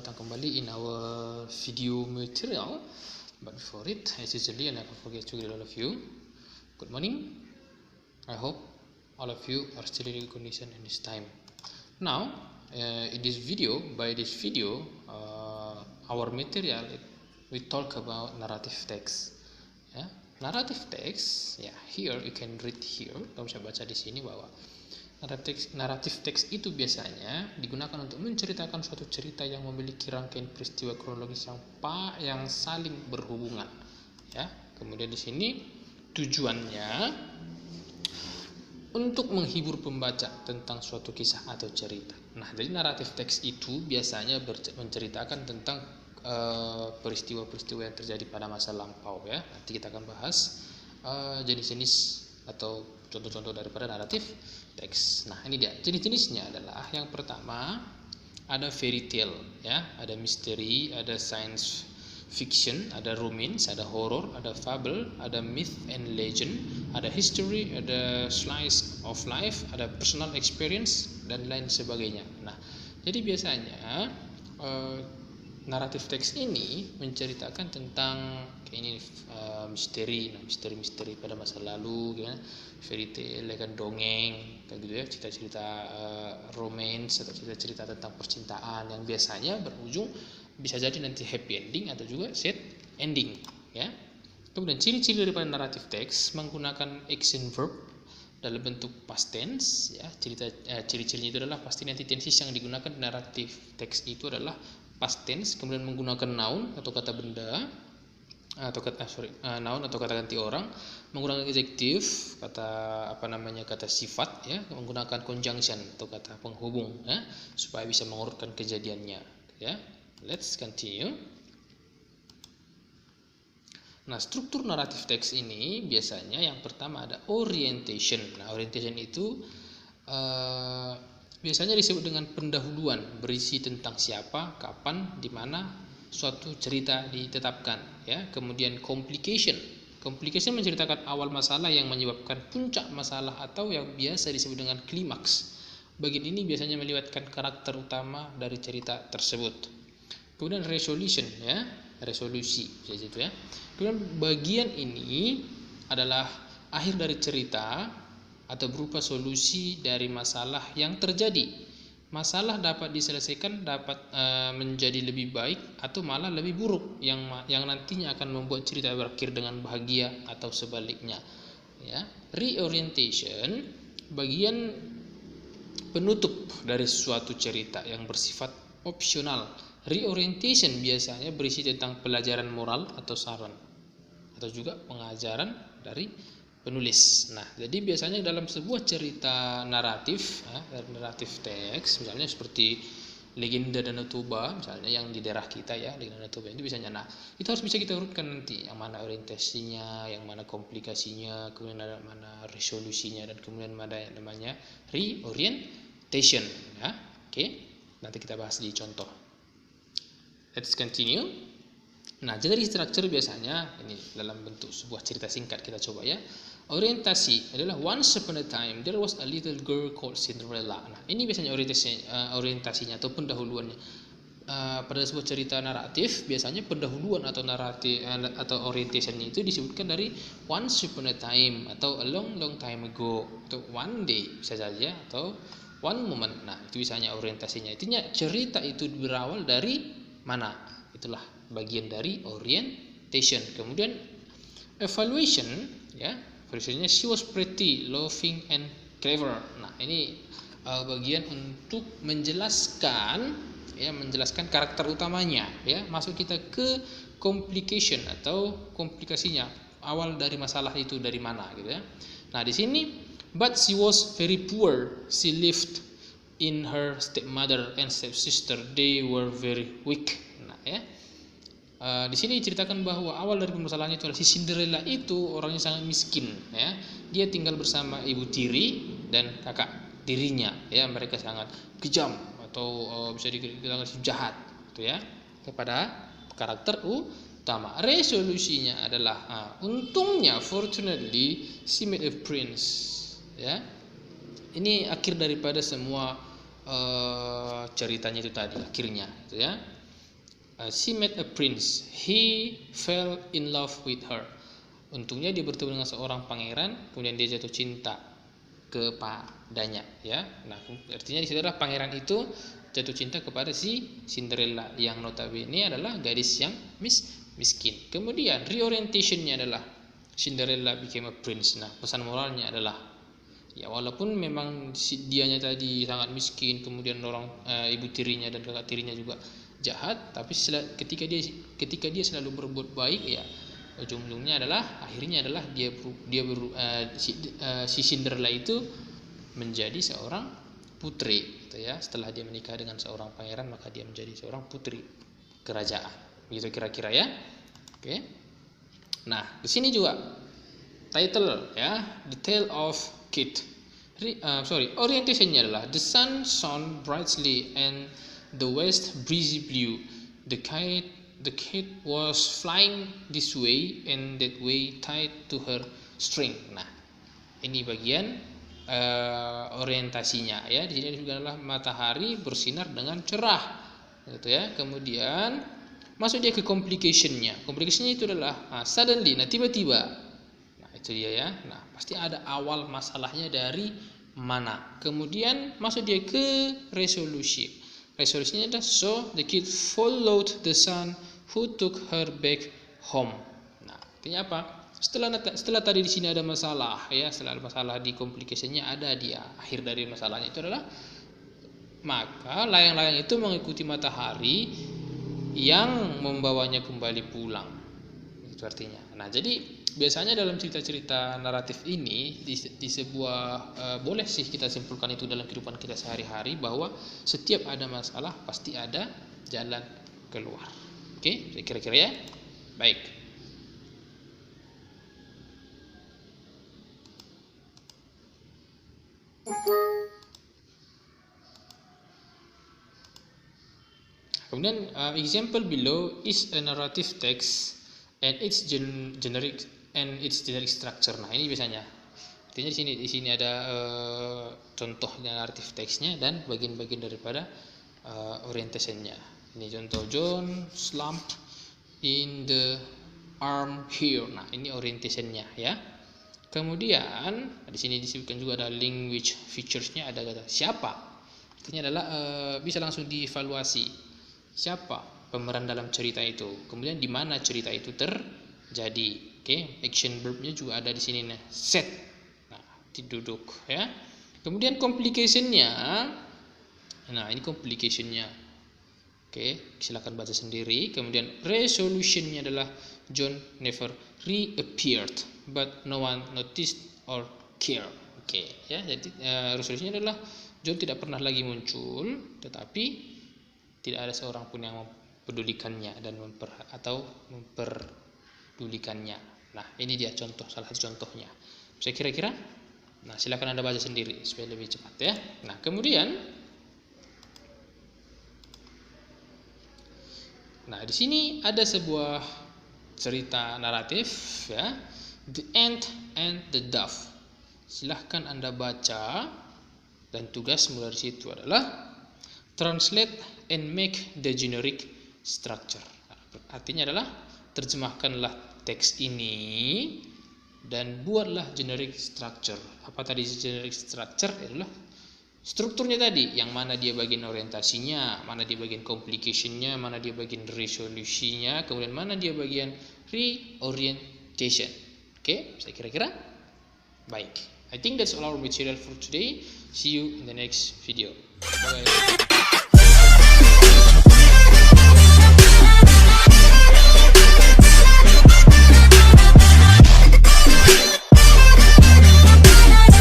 Selamat datang kembali in our video material. But before it, as usually, I never forget to greet all of you. Good morning. I hope all of you are still in good condition in this time. Now, in this video, our material, we talk about narrative text. Ya, narrative text. Ya, here you can read here. Kamu bisa baca di sini bahwa Naratif teks itu biasanya digunakan untuk menceritakan suatu cerita yang memiliki rangkaian peristiwa kronologis yang saling berhubungan. Ya, kemudian di sini tujuannya untuk menghibur pembaca tentang suatu kisah atau cerita. Nah, jadi naratif teks itu biasanya menceritakan tentang peristiwa-peristiwa yang terjadi pada masa lampau. Ya, nanti kita akan bahas jenis-jenis atau contoh-contoh daripada naratif teks. Nah, ini dia. Jenis-jenisnya adalah yang pertama ada fairy tale, ya, ada misteri, ada science fiction, ada romance, ada horror, ada fable, ada myth and legend, ada history, ada slice of life, ada personal experience dan lain sebagainya. Nah, jadi biasanya naratif teks ini menceritakan tentang misteri, misteri pada masa lalu, ya, fairy tale, kan dongeng, kayak gitu ya, cerita-cerita romance atau cerita-cerita tentang percintaan yang biasanya berujung bisa jadi nanti happy ending atau juga sad ending, ya. Kemudian ciri-ciri daripada naratif teks menggunakan action verb dalam bentuk past tense, ya. Ciri-cirinya itu adalah pasti nanti tenses yang digunakan naratif teks itu adalah past tense, kemudian menggunakan noun atau kata benda atau noun atau kata ganti orang, menggunakan adjektif, kata sifat, ya, menggunakan conjunction atau kata penghubung, ya, supaya bisa mengurutkan kejadiannya, ya. Let's continue. Nah, struktur naratif teks ini biasanya yang pertama ada orientation. Nah, orientation itu biasanya disebut dengan pendahuluan, berisi tentang siapa, kapan, di mana suatu cerita ditetapkan, ya. Kemudian complication menceritakan awal masalah yang menyebabkan puncak masalah atau yang biasa disebut dengan klimaks. Bagian ini biasanya melibatkan karakter utama dari cerita tersebut. Kemudian resolution, ya, resolusi, ya. Kemudian bagian ini adalah akhir dari cerita atau berupa solusi dari masalah yang terjadi. Masalah dapat diselesaikan, dapat menjadi lebih baik atau malah lebih buruk, yang nantinya akan membuat cerita berakhir dengan bahagia atau sebaliknya, ya. Reorientation bagian penutup dari suatu cerita yang bersifat opsional. Reorientation biasanya berisi tentang pelajaran moral atau saran atau juga pengajaran dari penulis. Nah, jadi biasanya dalam sebuah cerita naratif, naratif teks, misalnya seperti Legenda Danau Toba, misalnya yang di daerah kita, ya, Legenda Danau Toba itu biasanya. Nah, itu harus bisa kita urutkan nanti, yang mana orientasinya, yang mana komplikasinya, kemudian ada mana resolusinya, dan kemudian mana yang namanya reorientation, ya. Oke, nanti kita bahas di contoh. Let's continue. Nah, jadi structure biasanya ini dalam bentuk sebuah cerita singkat, kita coba, ya. Orientasi adalah once upon a time there was a little girl called Cinderella. Nah, ini biasanya orientasinya atau pendahuluannya. Pada sebuah cerita naratif biasanya pendahuluan atau naratif atau orientationnya itu disebutkan dari once upon a time atau a long time ago atau one day bisa saja atau one moment. Nah, itu biasanya orientasinya. Intinya cerita itu berawal dari mana? Itulah bagian dari orientation. Kemudian evaluation, ya, evaluationnya she was pretty, loving and clever. Nah, ini bagian untuk menjelaskan karakter utamanya, ya. Masuk kita ke complication atau komplikasinya, awal dari masalah itu dari mana, gitu, ya. Nah, di sini but she was very poor, she lived in her stepmother and stepsister, they were very weak. Nah, ya. Di sini diceritakan bahwa awal dari permasalahannya itu adalah si Cinderella itu orangnya sangat miskin, ya. Dia tinggal bersama ibu tiri dan kakak tirinya, ya. Mereka sangat kejam atau bisa dikatakan jahat, gitu, ya, kepada karakter utama. Resolusinya adalah untungnya, fortunately she made a prince, ya. Ini akhir daripada semua ceritanya itu tadi, akhirnya, gitu, ya. She met a prince. He fell in love with her. Untungnya dia bertemu dengan seorang pangeran, kemudian dia jatuh cinta kepadanya, ya. Nah, artinya di situ adalah pangeran itu jatuh cinta kepada si Cinderella yang notabene adalah gadis yang miskin. Kemudian reorientationnya adalah Cinderella became a prince. Nah, pesan moralnya adalah ya walaupun memang dianya tadi sangat miskin, kemudian orang ibu tirinya dan kakak tirinya juga jahat, tapi ketika dia selalu berbuat baik, ya ujung-ujungnya adalah akhirnya adalah si Cinderella itu menjadi seorang putri, gitu ya. Setelah dia menikah dengan seorang pangeran, maka dia menjadi seorang putri kerajaan. Begitu kira-kira ya. Oke. Nah, di sini juga title ya, The Tale of Kate. Orientationnya adalah the sun shone brightly and the west breezy blew. The kite was flying this way and that way tied to her string. Nah, ini bagian orientasinya ya. Di sini juga adalah matahari bersinar dengan cerah, gitu ya. Kemudian masuk dia ke complicationnya. Complicationnya itu adalah suddenly, nah tiba-tiba. Nah, itu dia ya. Nah, pasti ada awal masalahnya dari mana. Kemudian masuk dia ke resolution. Resolusinya adalah so the kid followed the sun who took her back home. Nah, artinya apa? Setelah tadi di sini ada masalah ya, setelah ada masalah di complicationnya ada dia. Akhir dari masalahnya itu adalah maka layang-layang itu mengikuti matahari yang membawanya kembali pulang. Itu artinya. Nah, jadi biasanya dalam cerita-cerita naratif ini di sebuah boleh sih kita simpulkan itu dalam kehidupan kita sehari-hari bahwa setiap ada masalah pasti ada jalan keluar. Oke, kira-kira ya. Baik. Kemudian example below is a narrative text and its generic structure. Nah, ini biasanya. Artinya di sini ada contoh naratif teksnya dan bagian-bagian daripada orientationnya. Ini contoh John slumped in the arm here. Nah, ini orientationnya ya. Kemudian di sini disebutkan juga ada language features-nya, ada kata siapa. Artinya adalah bisa langsung dievaluasi siapa pemeran dalam cerita itu. Kemudian di mana cerita itu terjadi. Oke, action verb-nya juga ada di sini nih. Set. Nah, duduk ya. Kemudian complication-nya. Nah, ini complication-nya. Oke, silakan baca sendiri. Kemudian resolution-nya adalah John never reappeared, but no one noticed or cared. Oke, ya. Jadi resolusinya adalah John tidak pernah lagi muncul, tetapi tidak ada seorang pun yang mempedulikannya dan memperdulikannya. Nah, ini dia salah satu contohnya. Saya kira-kira. Nah, silakan Anda baca sendiri supaya lebih cepat ya. Nah, kemudian di sini ada sebuah cerita naratif ya, The Ant and the Dove. Silahkan Anda baca dan tugas mulai dari situ adalah translate and make the generic structure. Artinya adalah terjemahkanlah teks ini dan buatlah generic structure. Apa tadi generic structure? Adalah strukturnya tadi, yang mana dia bagian orientasinya, mana dia bagian complication-nya, mana dia bagian resolusinya, kemudian mana dia bagian reorientation. Oke, saya kira-kira baik. I think that's all our material for today. See you in the next video. Bye bye.